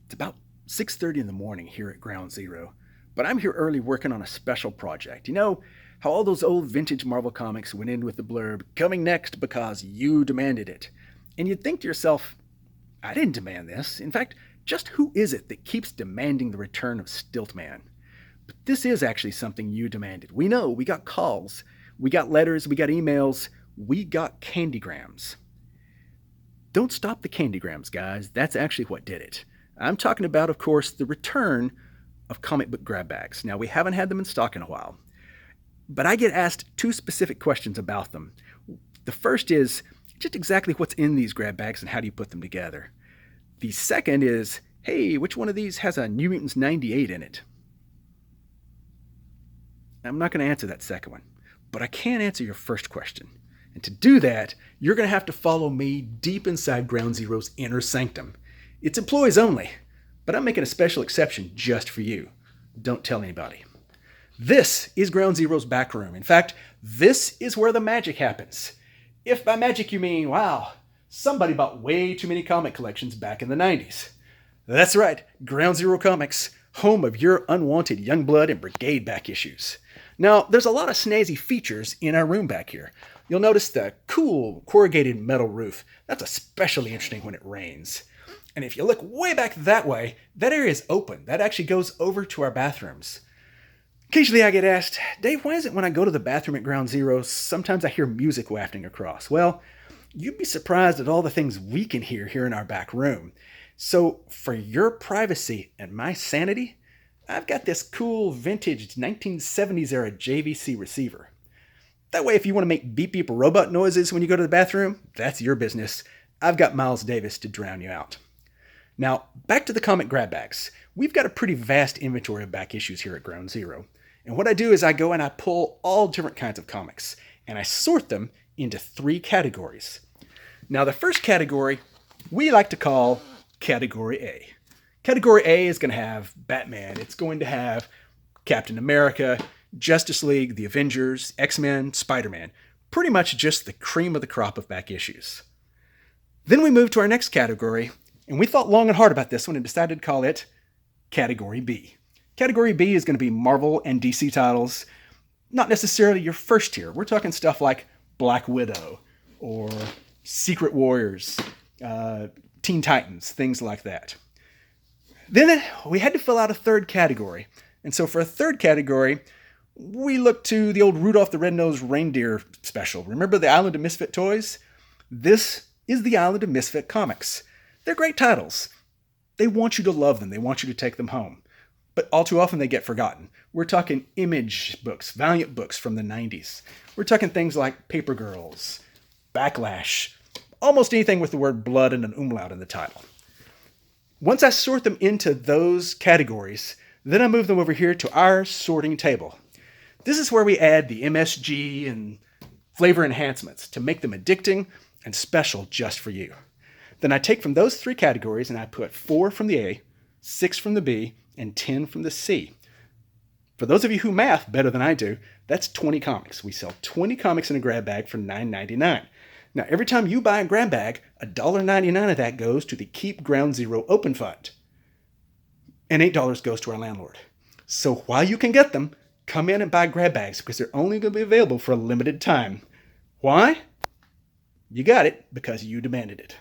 It's about 6:30 in the morning here at Ground Zero, but I'm here early working on a special project. You know how all those old vintage Marvel comics went in with the blurb, coming next because you demanded it. And you'd think to yourself, I didn't demand this. In fact, just who is it that keeps demanding the return of Stiltman? But this is actually something you demanded. We know, we got calls, we got letters, we got emails, we got candygrams. Don't stop the candygrams, guys. That's actually what did it. I'm talking about, of course, the return of comic book grab bags. Now, we haven't had them in stock in a while, but I get asked two specific questions about them. The first is just exactly what's in these grab bags and how do you put them together? The second is, hey, which one of these has a New Mutants 98 in it? I'm not going to answer that second one, but I can answer your first question. And to do that, you're going to have to follow me deep inside Ground Zero's inner sanctum. It's employees only, but I'm making a special exception just for you. Don't tell anybody. This is Ground Zero's back room. In fact, this is where the magic happens. If by magic you mean, wow, somebody bought way too many comic collections back in the 90s. That's right, Ground Zero Comics, home of your unwanted Youngblood and Brigade back issues. Now, there's a lot of snazzy features in our room back here. You'll notice the cool corrugated metal roof. That's especially interesting when it rains. And if you look way back that way, that area is open. That actually goes over to our bathrooms. Occasionally I get asked, Dave, why is it when I go to the bathroom at Ground Zero, sometimes I hear music wafting across? Well, you'd be surprised at all the things we can hear here in our back room. So for your privacy and my sanity, I've got this cool vintage 1970s era JVC receiver. That way, if you want to make beep beep robot noises when you go to the bathroom, that's your business. I've got Miles Davis to drown you out. Now, back to the comic grab bags. We've got a pretty vast inventory of back issues here at Ground Zero. And what I do is I go and I pull all different kinds of comics, and I sort them into three categories. Now, the first category we like to call Category A. Category A is going to have Batman. It's going to have Captain America, Justice League, the Avengers, X-Men, Spider-Man. Pretty much just the cream of the crop of back issues. Then we move to our next category, and we thought long and hard about this one and decided to call it Category B. Category B is going to be Marvel and DC titles, not necessarily your first tier. We're talking stuff like Black Widow or Secret Warriors, Teen Titans, things like that. Then we had to fill out a third category. And so for a third category, we looked to the old Rudolph the Red-Nosed Reindeer special. Remember the Island of Misfit Toys? This is the Island of Misfit Comics. They're great titles. They want you to love them. They want you to take them home. But all too often they get forgotten. We're talking Image books, Valiant books from the 90s. We're talking things like Paper Girls, Backlash, almost anything with the word blood and an umlaut in the title. Once I sort them into those categories, then I move them over here to our sorting table. This is where we add the MSG and flavor enhancements to make them addicting and special just for you. Then I take from those three categories and I put 4 from the A, 6 from the B, and 10 from the C. For those of you who math better than I do, that's 20 comics. We sell 20 comics in a grab bag for $9.99. Now, every time you buy a grab bag, $1.99 of that goes to the Keep Ground Zero Open Fund. And $8 goes to our landlord. So while you can get them, come in and buy grab bags because they're only going to be available for a limited time. Why? You got it because you demanded it.